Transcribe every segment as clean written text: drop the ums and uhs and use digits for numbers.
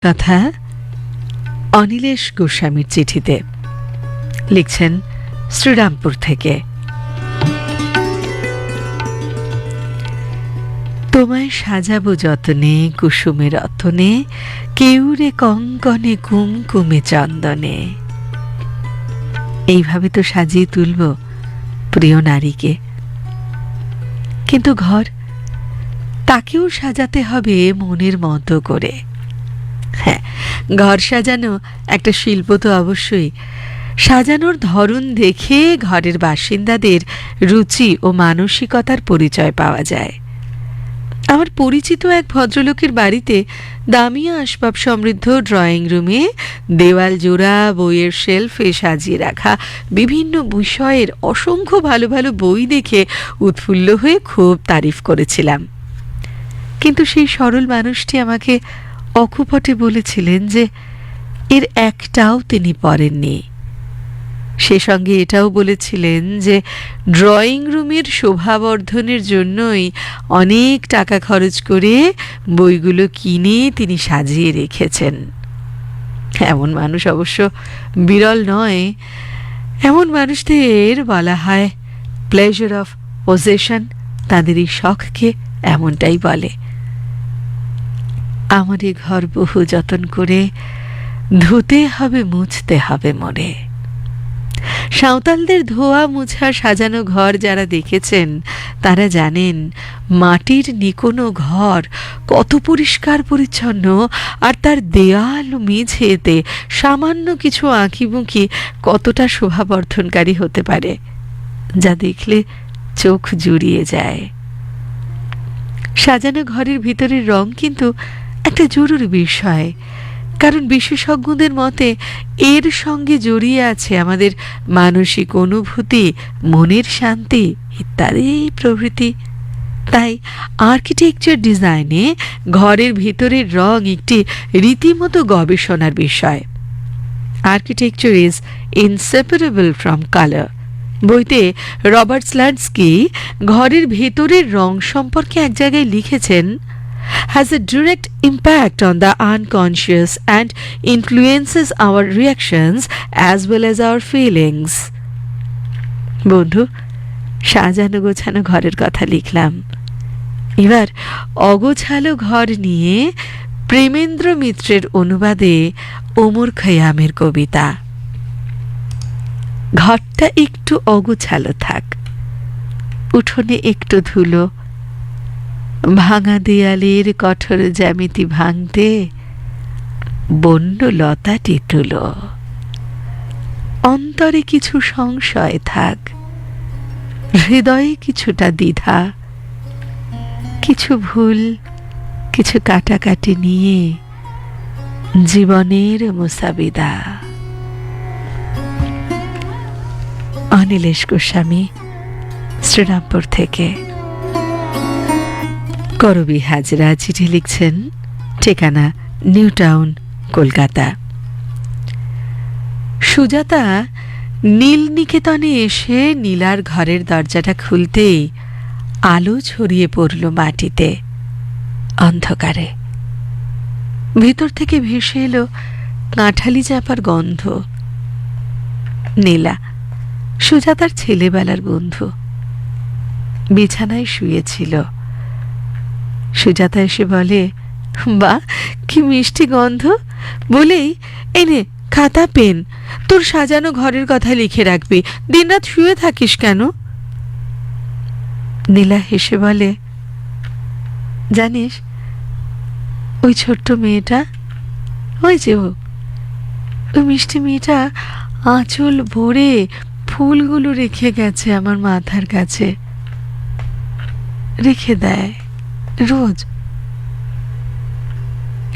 কথা অনিলেশ গোস্বামীর চিঠিতে লিখছেন শ্রীরামপুর থেকে। তোমায় সাজাবো যতনে কুসুমের রতনে, কেউরে কঙ্কনে কুমকুমে চন্দনে। এইভাবে তো সাজিয়ে তুলব প্রিয় নারীকে, কিন্তু ঘর তাকেও সাজাতে হবে মনের মতো করে। হ্যাঁ, ঘর সাজানো একটা শিল্প তো অবশ্যই। সাজানোর ধরন দেখে ঘরের বাসিন্দাদের রুচি ও মানসিকতার পরিচয় পাওয়া যায়। আমার পরিচিত এক ভদ্রলোকের বাড়িতে দামি আসবাব সমৃদ্ধ ড্রয়িং রুমে দেওয়াল জোড়া বইয়ের শেলফে সাজিয়ে রাখা বিভিন্ন বিষয়ের অসংখ্য ভালো ভালো বই দেখে উৎফুল্ল হয়ে খুব তারিফ করেছিলাম। কিন্তু সেই সরল মানুষটি আমাকে অকপটে বলেছিলেন যে এর একটাও তিনি পড়েননি। সে সঙ্গে এটাও বলেছিলেন যে ড্রয়িং রুমের শোভাবর্ধনের জন্যই অনেক টাকা খরচ করে বইগুলো কিনে তিনি সাজিয়ে রেখেছেন। এমন মানুষ অবশ্য বিরল নয়। এমন মানুষদের বলা হয় প্লেজার অফ পজেশন। তাদের এই শখকে এমনটাই বলে। আমার এ ঘর বহু যতন করে ধুতে হবে মুছতে হবে মরে। সাঁওতালদের ধোয়া মুছা সাজানো ঘর যারা দেখেছেন তারা জানেন মাটির নিকোনো ঘর কত পরিষ্কার পরিচ্ছন্ন, আর তার দেয়াল মেঝেতে সামান্য কিছু আঁকিবুঁকি কতটা শোভাবর্ধনকারী হতে পারে, যা দেখলে চোখ জুড়িয়ে যায়। সাজানো ঘরের ভিতরের রং কিন্তু একটা জরুরি বিষয়, কারণ বিশেষজ্ঞদের মতে এর সঙ্গে জড়িয়ে আছে আমাদের মানসিক অনুভূতি, মনের শান্তি ইত্যাদি প্রভৃতি। তাই আর্কিটেকচার ডিজাইনে ঘরের ভিতরের রং একটি রীতিমতো গবেষণার বিষয়। Architecture is inseparable from colour বইতে রবার্ট স্ল্যান্ডস্কি ঘরের ভেতরের রং সম্পর্কে এক জায়গায় লিখেছেন, has a direct impact on the unconscious and influences our reactions as well as our feelings. বন্ধু, সাজানো গোছানো ঘরের কথা লিখলাম। এবার অগোছালো ঘর নিয়ে প্রেমেন্দ্র মিত্রের অনুবাদে ওমর খৈয়ামের কবিতা। ঘরটা একটু অগোছালো থাক, উঠোনে একটু ধুলো, ভাঙা দেয়ালের কঠোর জ্যামিতি ভাঙতে বন্য লতাটি তুলো। অন্তরে কিছু সংশয় থাক, হৃদয়ে কিছুটা দ্বিধা, কিছু ভুল কিছু কাটাকাটি নিয়ে জীবনের মুসাবিদা। অনিলেশ গোস্বামী, শ্রীরামপুর থেকে। করবি হাজরা চিঠি লিখছেন, ঠিকানা নিউ টাউন, কলকাতা। সুজাতা নীল নিকেতনে এসে নীলার ঘরের দরজাটা খুলতেই আলো ছড়িয়ে পড়ল মাটিতে, অন্ধকারে। ভিতর থেকে ভেসে এলো কাঁঠালি চাপার গন্ধ। নীলা সুজাতার ছেলেবেলার বন্ধু, বিছানায় শুয়েছিল। সুজাতা এসে বলে, বাহ কি মিষ্টি গন্ধ, বলেই এনে খাতা পেন, তোর সাজানো ঘরের কথা লিখে রাখবি, দিনরাত শুয়ে থাকিস কেন? নীলা হেসে বলে, জানিস ওই ছোট্ট মেয়েটা, ওই যে ওই মিষ্টি মেয়েটা আঁচল ভরে ফুলগুলো রেখে গেছে আমার মাথার কাছে, রেখে দেয় রোজ।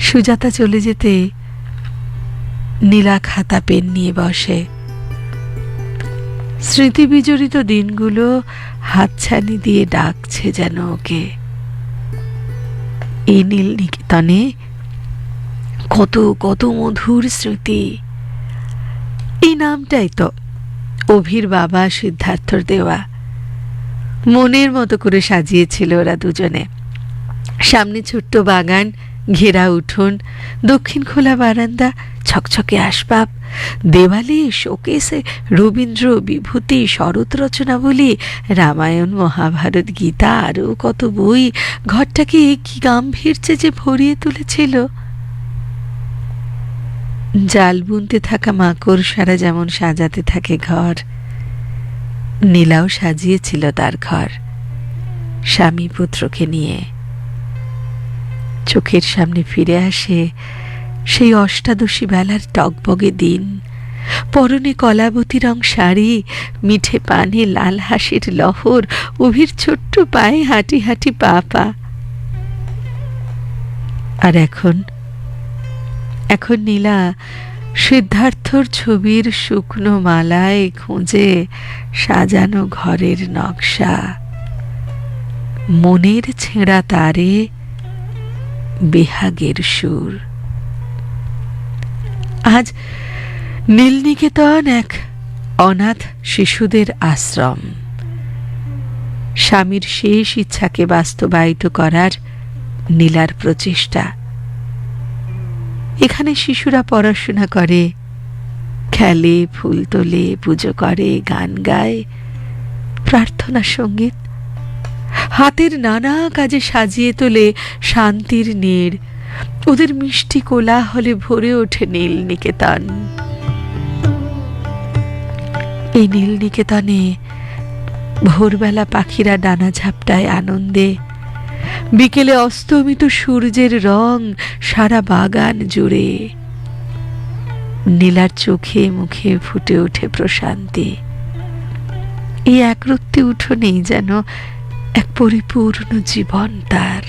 সুজাতা চলে যেতে নীলা খাতা পেন নিয়ে বসে। স্মৃতি বিজড়িত দিনগুলো হাতছানি দিয়ে ডাকছে যেন ওকে। এই নীল নিকেতনে কত কত মধুর স্মৃতি। এই নামটাই তো অভির বাবা সিদ্ধার্থর দেওয়া। মনের মতো করে সাজিয়েছিল ওরা দুজনে। সামনে ছোট্ট বাগান, ঘেরা উঠোন, দক্ষিণ খোলা বারান্দা, ছকছকে আসবাব, দেওয়ালে শোকেসে রবীন্দ্র, বিভূতি, শরৎ রচনাবলী, রামায়ণ, মহাভারত, গীতা, আরও কত বই ঘরটাকে কি গাম্ভীর্যে যে ভরিয়ে তুলেছিল। জাল বুনতে থাকা মাকড়সারা যেমন সাজাতে থাকে ঘর, নীলাও সাজিয়েছিল তার ঘর স্বামী পুত্রকে নিয়ে। চোখের সামনে ফিরে আসে সেই অষ্টাদশী বেলার টগবগে দিন, পরনে কলাবতী রং শাড়ি, মিঠে পানে লাল হাসির লহর, অভির ছোট্ট পায়ে হাঁটি হাঁটি পা পা। আর এখন এখন নীলা সিদ্ধার্থর ছবির শুকনো মালায় খুঁজে সাজানো ঘরের নকশা, মনের ছেঁড়া তারে বেহাগের সুর। আজ নীলনিকেতন এক অনাথ শিশুদের আশ্রম, স্বামীর শেষ ইচ্ছাকে বাস্তবায়িত করার নীলার প্রচেষ্টা। এখানে শিশুরা পড়াশোনা করে, খেলে, ফুল তোলে, পুজো করে, গান গায়, প্রার্থনা সঙ্গীত, হাতের নানা কাজে সাজিয়ে তোলে শান্তির নীড়। ওদের মিষ্টি কোলাহলে ভরে ওঠে নীলনিকেতন। এই নীলনিকেতনে ভোরবেলা পাখিরা ডানা ঝাপটায় আনন্দে, বিকেলে অস্তমিত সূর্যের রং সারা বাগান জুড়ে। নীলার চোখে মুখে ফুটে ওঠে প্রশান্তি। এই একরত্তি উঠোনেই যেন এক পরিপূর্ণ জীবন তার।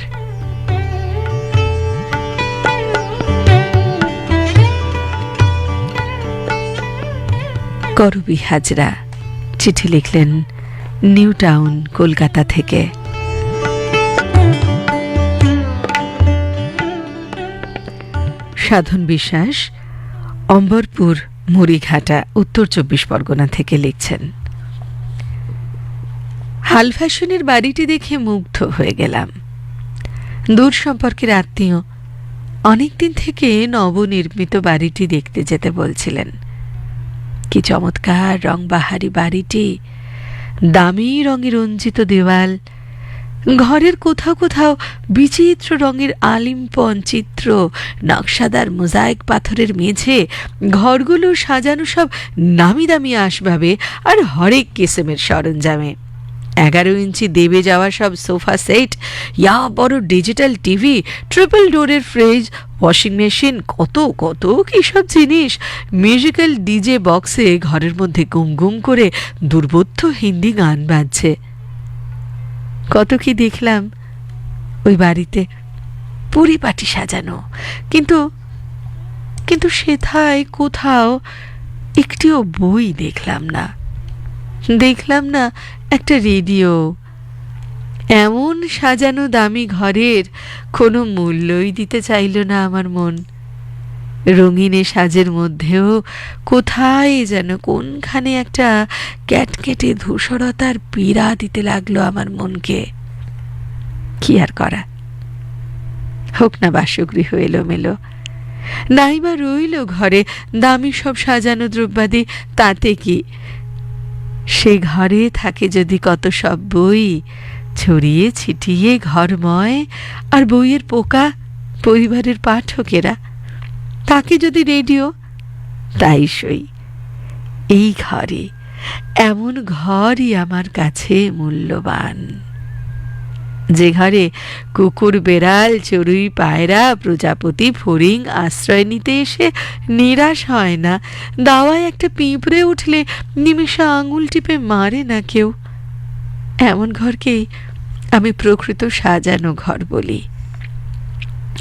করবী হাজরা চিঠি লিখলেন নিউ টাউন, কলকাতা থেকে। সাধন বিশ্বাস অম্বরপুর, মুড়িঘাটা, উত্তর 24 পরগনা থেকে লিখছেন, হাল ফ্যাশনের বাড়িটি দেখে মুগ্ধ হয়ে গেলাম। দূর সম্পর্কের আত্মীয় অনেকদিন থেকে নবনির্মিত বাড়িটি দেখতে যেতে বলছিলেন। কি চমৎকার রংবাহারি বাড়িটি, দামি রঙে রঞ্জিত দেওয়াল, ঘরের কোথাও কোথাও বিচিত্র রঙের আলিম্পন চিত্র, নকশাদার মোজাইক পাথরের মেঝে, ঘরগুলো সাজানো সব নামি দামি আসবাবে আর হরেক কিসেমের সরঞ্জামে। 11 ইঞ্চি দেবে যাওয়া সব সোফা সেট, ইয়া বড় ডিজিটাল টিভি, ট্রিপল ডোরের ফ্রিজ, ওয়াশিং মেশিন, কত কত কি সব জিনিস। মিউজিক্যাল ডিজে বক্সে ঘরের মধ্যে গুম গুম করে দুর্বোধ্য হিন্দি গান বাজছে। কত কি দেখলাম ওই বাড়িতে, পরিপাটি সাজানো, কিন্তু কিন্তু সেথায় কোথাও একটিও বই দেখলাম না। দেখলাম না একটা রেডিও। এমন সাজানো দামি ঘরের কোনো মূল্যই দিতে চাইল না আমার মন। রঙিনে সাজের মধ্যেও কোথায় যেন কোনখানে একটা ক্যাটকেটে ধূসরতার পীড়া দিতে লাগলো আমার মনকে। কি আর করা, হোক না বাসগৃহ এলোমেলো, নাই বা রইল ঘরে দামি সব সাজানো দ্রব্যাদি, তাতে কি? সে ঘরে থাকে যদি কত সব বই, ছড়িয়ে ছিটিয়ে ঘরময়, আর বইয়ের পোকা পরিবারের পাঠকেরা, তাকে যদি রেডিও, তাই সই। এই ঘরে, এমন ঘরই আমার কাছে মূল্যবান, যে ঘরে কুকুর, বেড়াল, চড়ুই, পায়রা, প্রজাপতি, ফড়িং আশ্রয় নিতে এসে নিরাশ হয় না, দাওয়ায় একটা পিঁপড়ে উঠলে নিমেষে আঙুল টিপে মারে না কেউ। এমন ঘরকেই আমি প্রকৃত সাজানো ঘর বলি।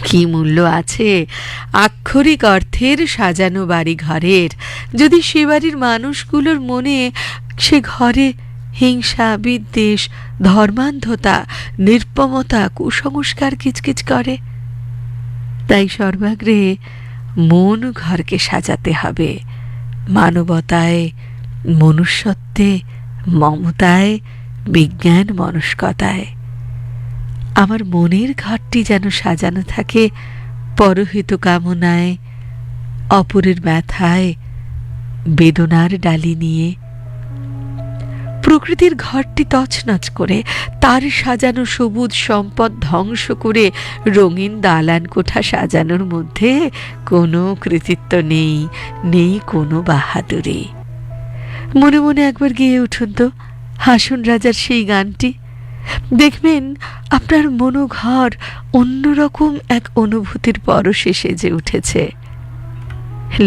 কি মূল্য আছে আক্ষরিক অর্থের সাজানো বাড়ি ঘরের, যদি সে বাড়ির মানুষগুলোর মনে সে ঘরে হিংসা, বিদ্বেষ, ধর্মান্ধতা, নির্মমতা, কুসংস্কার কিচকিচ করে। তাই সর্বাগ্রে মন ঘরকে সাজাতে হবে মানবতায়, মনুষ্যত্বে, মমতায়, বিজ্ঞান মনস্কতায়। আমার মনের ঘরটি যেন সাজানো থাকে পরহিত কামনায়, অপরের ব্যথায় বেদনার ডালি নিয়ে প্রকৃতির ঘরটি তছনছ করে, তার সাজানো সবুজ সম্পদ ধ্বংস করে রঙিন দালান কোঠা সাজানোর মধ্যে কোনো কৃতিত্ব নেই, নেই কোনো বাহাদুরি। মনে মনে একবার গেয়ে উঠুন তো হাসুন রাজার সেই গানটি, দেখবেন আপনার মনোঘর অন্যরকম এক অনুভূতির পরশে সেজে উঠেছে।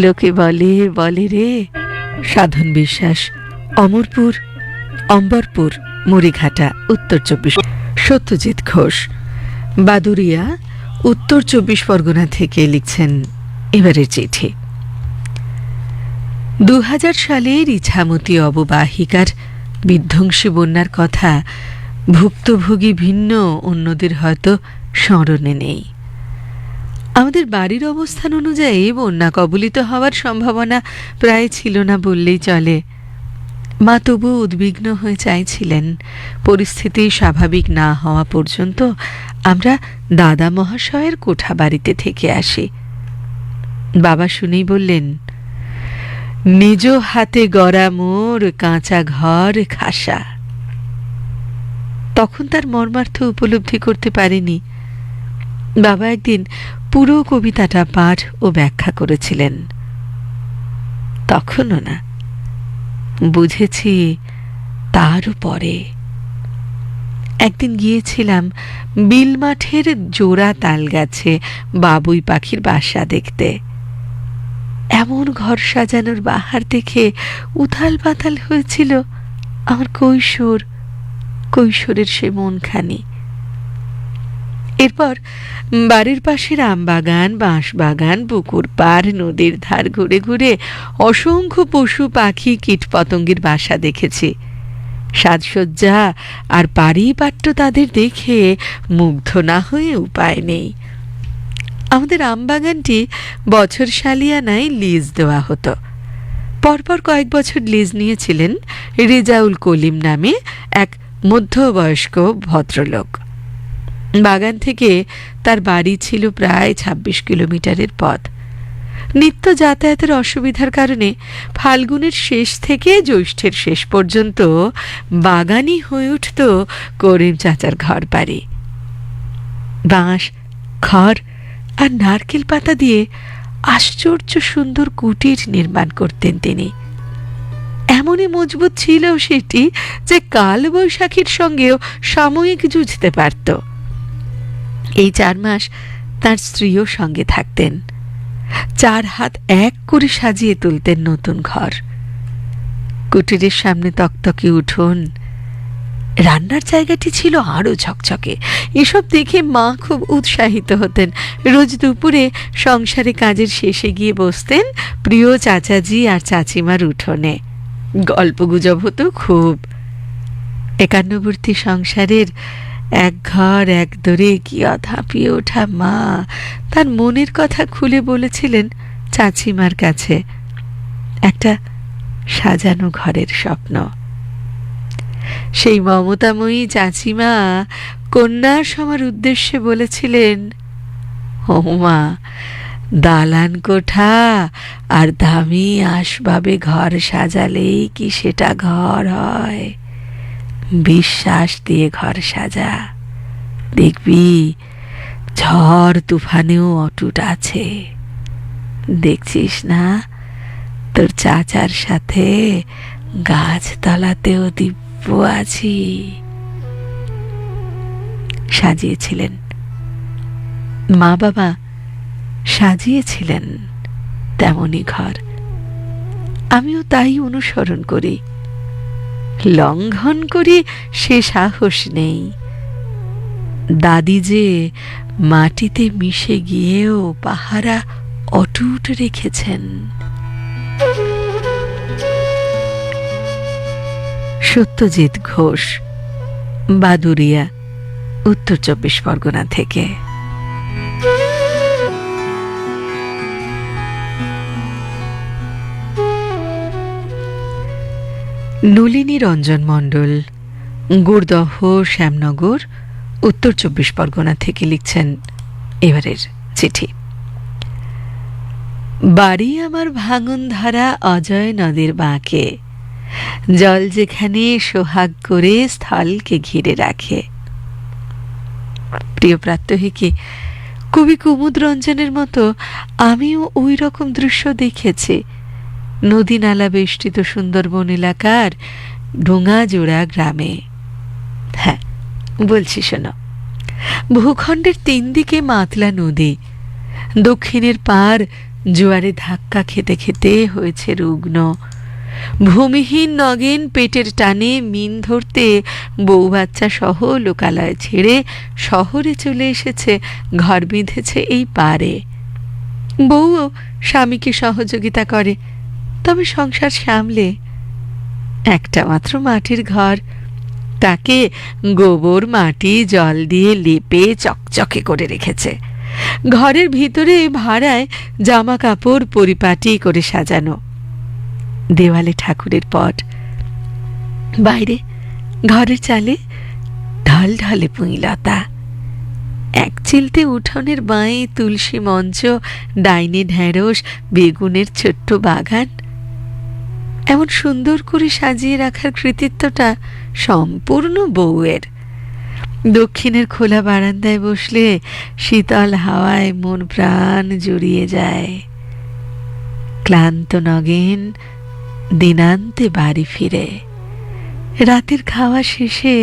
লোকে বলে বলে রে, সাধন বিশ্বাস, অমরপুর, অম্বরপুর, মুড়িঘাটা, উত্তর 24। সত্যজিৎ ঘোষ, বাদুরিয়া, উত্তর 24 পরগনা থেকে লিখছেন এবারের চিঠি। 2000 সালের ইছামতি অববাহিকার বিধ্বংসী বন্যার কথা ভুক্তভোগী ভিন্ন অন্যদের হয়তো স্মরণে নেই। আমাদের বাড়ির অবস্থান অনুযায়ী বন্যা কবলিত হওয়ার সম্ভাবনা প্রায় ছিল না বললেই চলে। মা তবু উদ্বিগ্ন হয়ে চাইছিলেন পরিস্থিতি স্বাভাবিক না হওয়া পর্যন্ত আমরা দাদা মহাশয়ের কোঠা বাড়িতে থেকে আসি। বাবা শুনেই বললেন, নিজ হাতে গড়া মোর কাঁচা ঘর খাসা। তখন তার মর্মার্থ উপলব্ধি করতে পারেনি। বাবা একদিন পুরো কবিতাটা পাঠ ও ব্যাখ্যা করেছিলেন। তখনও না, বুঝেছি তারও পরে। একদিন গিয়েছিলাম বিল মাঠের জোড়া তাল গাছে বাবুই পাখির বাসা দেখতে। এমন ঘর সাজানোর বাহার দেখে উথাল পাতাল হয়েছিল আমার কৈশোরের সে মনখানি। এরপর বাড়ির পাশের আমবাগান, বাঁশবাগান, পুকুর পাড়, নদীর ধার ঘুরে ঘুরে অসংখ্য পশু পাখি কীটপতঙ্গের বাসা দেখেছি। সাজসজ্জা আর পারিপাট্য তাদের দেখে মুগ্ধ না হয়ে উপায় নেই। আমাদের আমবাগানটি বছর সালিয়ানায় লিজ দেওয়া হতো। পরপর কয়েক বছর লিজ নিয়েছিলেন রেজাউল কলিম নামে এক মধ্যবয়স্ক ভদ্রলোক। বাগান থেকে তার বাড়ি ছিল প্রায় 26 কিলোমিটারের পথ। নিত্য যাতায়াতের অসুবিধার কারণে ফাল্গুনের শেষ থেকে জ্যৈষ্ঠের শেষ পর্যন্ত বাগানই হয়ে উঠত করিম চাচার ঘর বাড়ি। বাঁশ, খড় আর নারকেল পাতা দিয়ে আশ্চর্য সুন্দর কুটির নির্মাণ করতেন তিনি। এমনই মজবুত ছিল সেটি যে কাল বৈশাখীর সঙ্গেও সাময়িক যুঝতে পারত। এই 4 মাস তার স্ত্রীও সঙ্গে থাকতেন। 4 হাত এক করে সাজিয়ে তুলতেন নতুন ঘর। কুটিরের সামনে তকতকে উঠোন, রান্নার জায়গাটি ছিল আরো ঝকঝকে। এসব দেখে মা খুব উৎসাহিত হতেন। রোজ দুপুরে সংসারে কাজের শেষে গিয়ে বসতেন প্রিয় চাচাজি আর চাচিমার উঠোনে। গল্প গুজব হতো খুব। একান্নবর্তী সংসারের এক ঘর এক দরে কি অধাপিয়ে ওঠা মা তার মনের কথা খুলে বলেছিলেন চাচিমার কাছে। একটা সাজানো ঘরের স্বপ্ন। সেই মমতাময়ী চাচিমা কন্যার সমার উদ্দেশ্যে বলেছিলেন, ও মা, দালান কোঠা আর দামি আসবাবে ঘর সাজালেই কি সেটা ঘর হয়? বিশ্বাস দিয়ে ঘর সাজা, দেখবি ঝড় তুফানেও অটুট আছে। দেখছিস না তোর চাচার সাথে গাছতলাতেও দিব্য আছি। সাজিয়েছিলেন মা বাবা, সাজিয়েছিলেন তেমনই ঘর। আমিও তাই অনুসরণ করি। লঙ্ঘন করি সে সাহস নেই। দাদি যে মাটিতে মিশে গিয়েও পাহারা অটুট রেখেছেন। সত্যজিৎ ঘোষ, বাদুরিয়া, উত্তর 24 পরগনা থেকে। নলিনী রঞ্জন মণ্ডল, গুড়দহ, শ্যামনগর, উত্তর 24 পরগনা থেকে লিখছেন এবারের চিঠি। বাড়ি আমার ভাঙন ধরা অজয় নদীর বাঁকে, জল যেখানে সোহাগ করে স্থলকে ঘিরে রাখে। প্রিয় প্রাত্যহিকী, কবি কুমুদ রঞ্জনের মতো আমিও ওই রকম দৃশ্য দেখেছি। নদী নালা বেষ্টিত সুন্দরবন এলাকার ডোঙাজোড়া গ্রামে। হ্যাঁ, বলছি শোনো। ভূখণ্ডের 3 দিকে মাতলা নদী, দক্ষিণের পার জোয়ারে ধাক্কা খেতে খেতে হয়েছে রুগ্ন। ভূমিহীন নগেন পেটের টানে মিন ধরতে বউ বাচ্চা সহ লোকালয় ছেড়ে শহরে চলে এসেছে, ঘর বেঁধেছে এই পারে। বউও স্বামীকে সহযোগিতা করে, তবে সংসার সামলে। একটা মাত্র মাটির ঘর, তাকে গোবর মাটি জল দিয়ে লেপে চকচকে করে রেখেছে। ঘরের ভিতরে ভাড়ায় জামা কাপড় পরিপাটি করে সাজানো, দেওয়ালে ঠাকুরের পট, বাইরে ঘরের চালে ঢলঢলে পুঁইলতা। এক চিলতে উঠোনের বাঁয়ে তুলসী মঞ্চ, ডাইনে ঢেঁড়স, বেগুনের ছোট্ট বাগান। এমন সুন্দর করে সাজিয়ে রাখার কৃতিত্বটা সম্পূর্ণ বউয়ের। দক্ষিণের খোলা বারান্দায় বসলে শীতল হাওয়ায় মন প্রাণ জুড়িয়ে যায়। ক্লান্ত নগেন দিনান্তে বাড়ি ফিরে, রাতের খাওয়া শেষে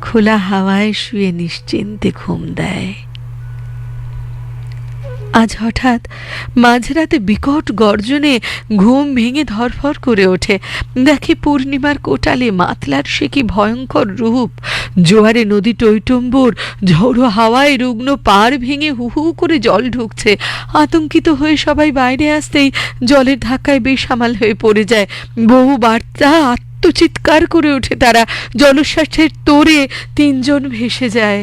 খোলা হাওয়ায় শুয়ে নিশ্চিন্তে ঘুম দেয়। আজ হঠাৎ মাঝরাতে বিকট গর্জনে ঘুম ভেঙে ধরফর করে ওঠে। দেখে পূর্ণিমার কোটালে মাতলার সে কি ভয়ঙ্কর রূপ। জোয়ারে নদী টইটম্বুর, ঝোড়ো হাওয়ায় রুগ্ন পাড় ভেঙে হু হু করে জল ঢুকছে। আতঙ্কিত হয়ে সবাই বাইরে আসতেই জলের ধাক্কায় বেসামাল হয়ে পড়ে যায়। বহু বার্তা আত্মচিৎকার করে ওঠে তারা। জলশ্বাসের তোড়ে 3 জন ভেসে যায়।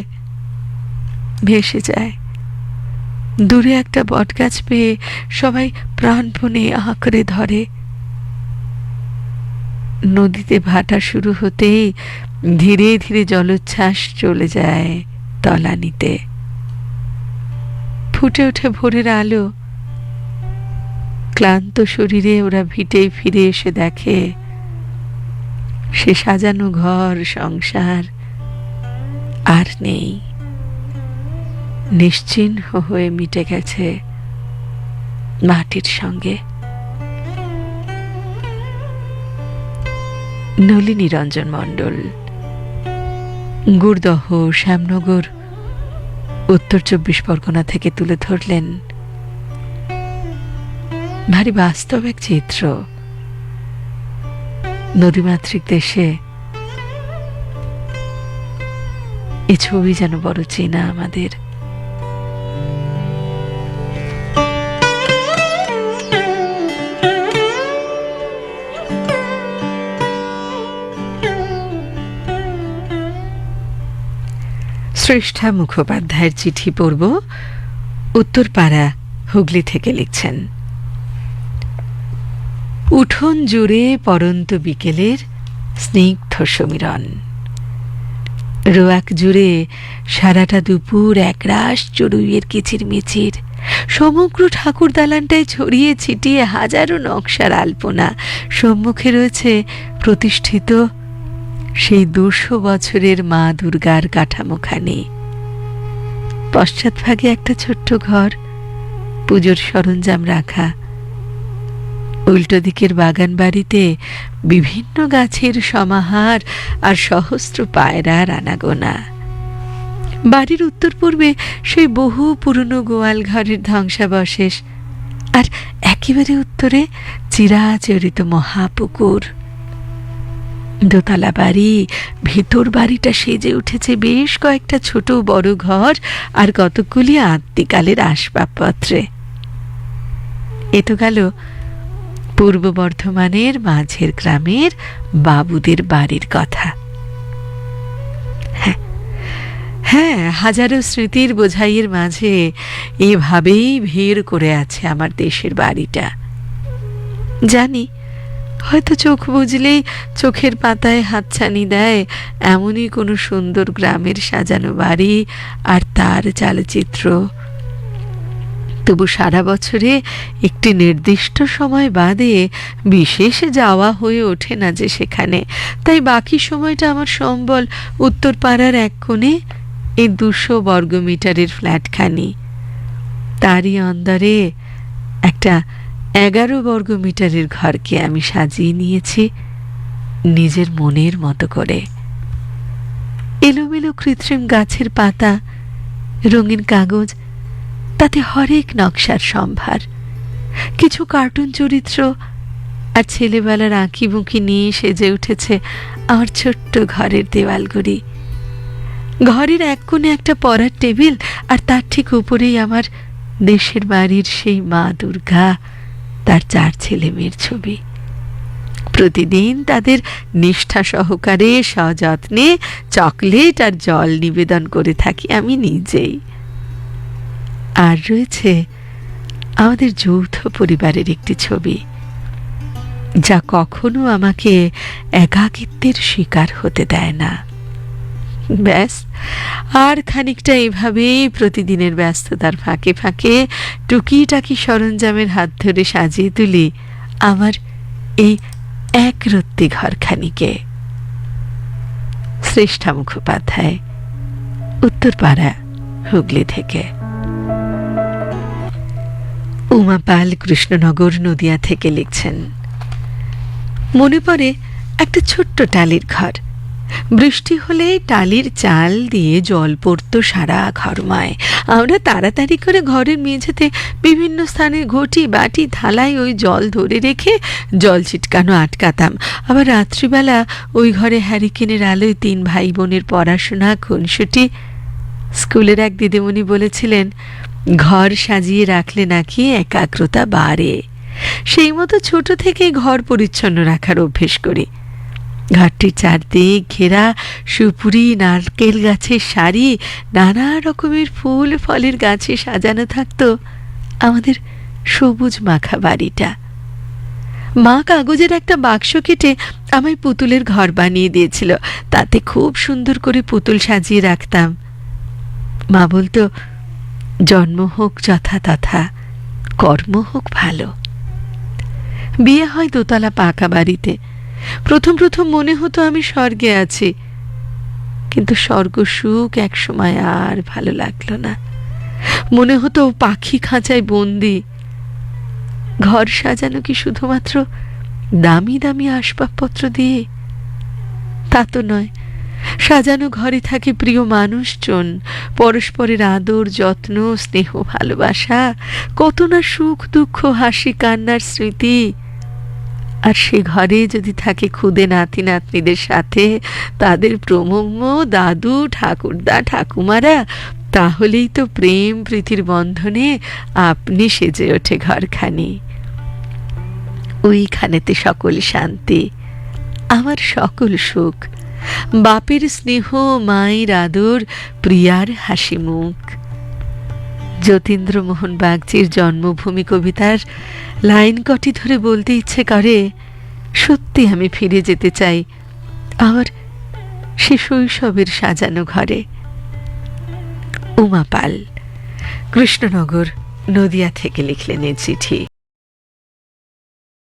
দূরে একটা বটগাছ পেয়ে সবাই প্রাণপণে আঁকড়ে ধরে। নদীতে ভাটা শুরু হতেই ধীরে ধীরে জলোচ্ছ্বাস চলে যায় তলানিতে। ফুটে ওঠে ভোরের আলো। ক্লান্ত শরীরে ওরা ভিটেই ফিরে এসে দেখে সে সাজানো ঘর সংসার আর নেই, নিশ্চিহ্ন হয়ে মিটে গেছে মাটির সঙ্গে। নলিনী রঞ্জন মণ্ডল, গুড়দহ, শ্যামনগর, উত্তর 24 পরগনা থেকে তুলে ধরলেন ভারী বাস্তব এক চিত্র। নদীমাতৃক দেশে এ ছবি যেন বড় চেনা আমাদের। শ্রেষ্ঠা মুখোপাধ্যায়ের চিঠি পড়ব। উত্তরপাড়া, হুগলি থেকে লিখছেন। উঠোন জুড়ে পরন্ত বিকেলের স্নিগ্ধ সমীরণ, রোয়াক জুড়ে সারাটা দুপুর একরাশ চড়ুইয়ের কিচিরমিচির। সমগ্র ঠাকুর দালানটায় ছড়িয়ে ছিটিয়ে হাজারো নকশার আলপনা। সম্মুখে রয়েছে প্রতিষ্ঠিত সেই 200 বছরের মা দুর্গার কাঠামোখানি। পশ্চাৎভাগে একটা ছোট্ট ঘর, পুজোর সরঞ্জাম রাখা। উল্টো দিকের বাগান বাড়িতে বিভিন্ন গাছের সমাহার আর সহস্র পায়রার আনাগোনা। বাড়ির উত্তর পূর্বে সেই বহু পুরনো গোয়াল ঘরের ধ্বংসাবশেষ, আর একেবারে উত্তরে চিরাচরিত মহাপুকুর। দোতলা বাড়ি, ভেতর বাড়িটা সেজে উঠেছে বেশ কয়েকটা ছোট বড় ঘর আর কতকগুলি আদ্যিকালের আসবাবপত্রে। এ তো গেল পূর্ব বর্ধমানের মাঝের গ্রামের বাবুদের বাড়ির কথা। হ্যাঁ, হাজারো স্মৃতির বোঝাইয়ের মাঝে এভাবেই ভিড় করে আছে আমার দেশের বাড়িটা। জানি হয়তো চোখ বুঝলেই চোখের পাতায় হাতছানি দেয় এমনই কোনো সুন্দর গ্রামের সাজানো বাড়ি আর তার চালচিত্র। তবু সারা বছরে একটি নির্দিষ্ট সময় বাদে বিশেষ যাওয়া হয়ে ওঠে না যে সেখানে। তাই বাকি সময়টা আমার সম্বল উত্তরপাড়ার এক কোণে এই 200 বর্গমিটারের ফ্ল্যাটখানি। তারই অন্দরে একটা 11 বর্গমিটারের ঘরকে আমি সাজিয়ে নিয়েছি নিজের মনের মতো করে। এলোমেলো কৃত্রিম গাছের পাতা, রঙিন কাগজ, তাতে হরেক নকশার সম্ভার, কিছু কার্টুন চরিত্র, আর ছেলেবেলার আঁকি বুঁকি নিয়ে সেজে উঠেছে আমার ছোট্ট ঘরের দেওয়ালগুলি। ঘরের এক কোণে একটা পড়ার টেবিল, আর তার ঠিক উপরেই আমার দেশের বাড়ির সেই মা দুর্গা, তার 4 ছেলে মেয়ের ছবি। প্রতিদিন তাদের নিষ্ঠা সহকারে সযত্নে চকলেট আর জল নিবেদন করে থাকি আমি নিজেই। আর রয়েছে আমাদের যৌথ পরিবারের একটি ছবি, যা কখনো আমাকে একাকিত্বের শিকার হতে দেয় না। ব্যাস, আর খানিকটা এভাবেই প্রতিদিনের ব্যস্ততার ফাঁকে ফাঁকে টুকিটাকি সরঞ্জামের হাত ধরে সাজিয়ে তুলি আমার এই একরত্তি ঘরখানিকে। শ্রেষ্ঠা মুখোপাধ্যায়, উত্তরপাড়া, হুগলি থেকে। উমা পাল কৃষ্ণনগর, নদিয়া থেকে লিখছেন, মনে পড়ে একটা ছোট্ট টালির ঘর। বৃষ্টি হলে টালির চাল দিয়ে জল পড়তো সারা ঘরময়। আমরা তাড়াতাড়ি করে ঘরের মেঝেতে বিভিন্ন স্থানে ঘটি বাটি থালায় ওই জল ধরে রেখে জল ছিটকানো আটকাতাম। আবার রাত্রিবেলা ওই ঘরে হ্যারিকেনের আলোয় 3 ভাই বোনের পড়াশোনা খুনসুটি। স্কুলের এক দিদিমণি বলেছিলেন, ঘর সাজিয়ে রাখলে নাকি একাগ্রতা বাড়ে। সেই মতো ছোট থেকে ঘর পরিচ্ছন্ন রাখার অভ্যেস করি। ঘরটির চারদিক ঘেরা সুপুরি, নারকেল গাছের সারি, নানা রকমের ফুল ফলের গাছে সাজানো থাকতো আমাদের সবুজ মাখা বাড়িটা। মা কাগজের একটা বাক্স কেটে আমায় পুতুলের ঘর বানিয়ে দিয়েছিল। তাতে খুব সুন্দর করে পুতুল সাজিয়ে রাখতাম। মা বলতো, জন্ম হোক যথা তথা, কর্ম হোক ভালো। বিয়ে হয় দোতলা পাকা বাড়িতে। প্রথম প্রথম মনে হতো আমি স্বর্গে আছি, কিন্তু স্বর্গ সুখ এক সময় আর ভালো লাগলো না। মনে হতো পাখি খাঁচায় বন্দি। ঘর সাজানো কি শুধুমাত্র দামি দামি আসবাবপত্র দিয়ে? তা তো নয়। সাজানো ঘরে থাকে প্রিয় মানুষজন, পরস্পরের আদর যত্ন, স্নেহ ভালোবাসা, কত না সুখ দুঃখ, হাসি কান্নার স্মৃতি। আর সে ঘরে যদি থাকে খুদে নাতি নাতনিদের সাথে তাদের প্রমম্য দাদু ঠাকুরদা ঠাকুমারা, তাহলেই তো প্রেম প্রীতির বন্ধনে আপনি সেজে ওঠে ঘরখানি। ওইখানেতে সকল শান্তি, আমার সকল সুখ, বাপের স্নেহ, মায়ের আদর, প্রিয়ার হাসি মুখ। যতীন্দ্রমোহন বাগচির জন্মভূমি কবিতার লাইন কটি ধরে বলতে ইচ্ছে করে, সত্যি আমি ফিরে যেতে চাই আমার সে শৈশবের সাজানো ঘরে। উমা পাল, কৃষ্ণনগর, নদিয়া থেকে লিখলেন এই চিঠি।